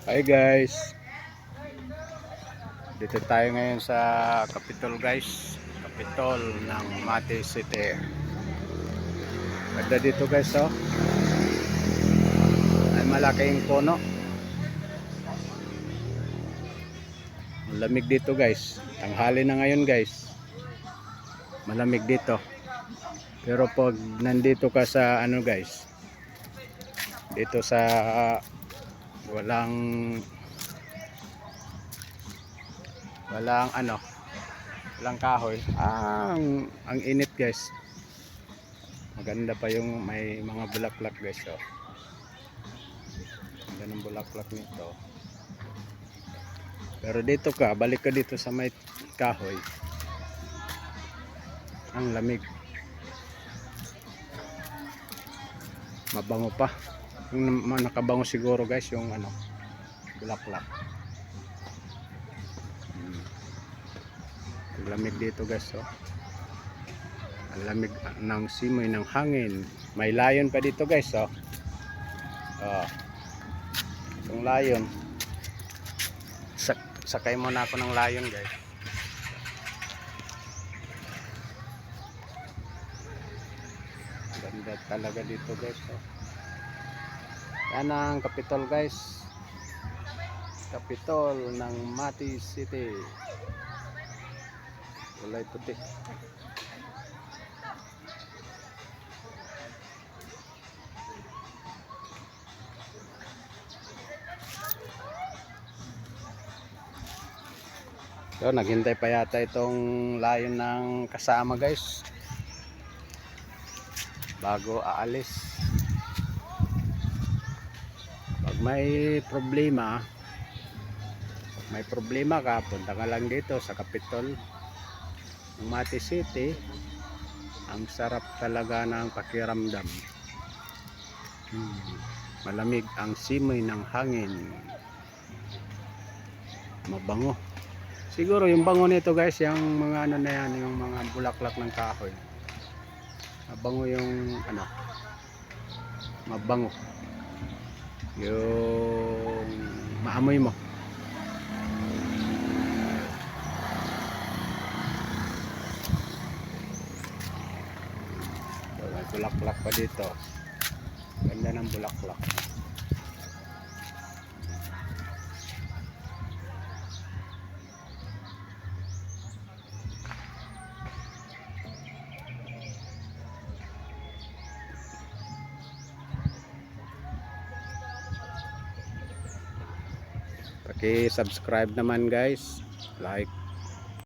Hi guys, dito tayo ngayon sa Capitol guys, Capitol ng Mati City. Ganda dito guys, oh. Ay malaking puno. Malamig dito guys. Tanghali na ngayon guys. Malamig dito. Pero pag nandito ka sa ano guys, dito sa walang walang kahoy, ang init guys. Maganda pa yung may mga bulaklak guys, oh. Ganda ng bulaklak nito. Pero dito ka, balik ka dito sa may kahoy, ang lamig. Mabango pa. Yung nakabango siguro guys yung ano, bulaklak. Ang lamig dito guys, oh. Ang lamig ng simoy ng hangin. May layon pa dito guys, oh. Itong layon. Sakay muna ako ng layon guys. Ganda talaga dito guys, oh. Yan ang Capitol guys. Capitol ng Mati City. Kulay puti. So, naghintay pa yata itong layon ng kasama guys bago aalis. Pag may problema ka, punta ka lang dito sa Capitol ng Mati City. Ang sarap talaga ng pakiramdam. Malamig ang simoy ng hangin. Mabango. Siguro yung bango nito guys, yung mga ano na yan, yung mga bulaklak ng kahoy. Mabango yung ano, mabango. Yung maamoy mo. So, may bulaklak pa dito. Ganda ng bulaklak. Paki-subscribe naman guys, like,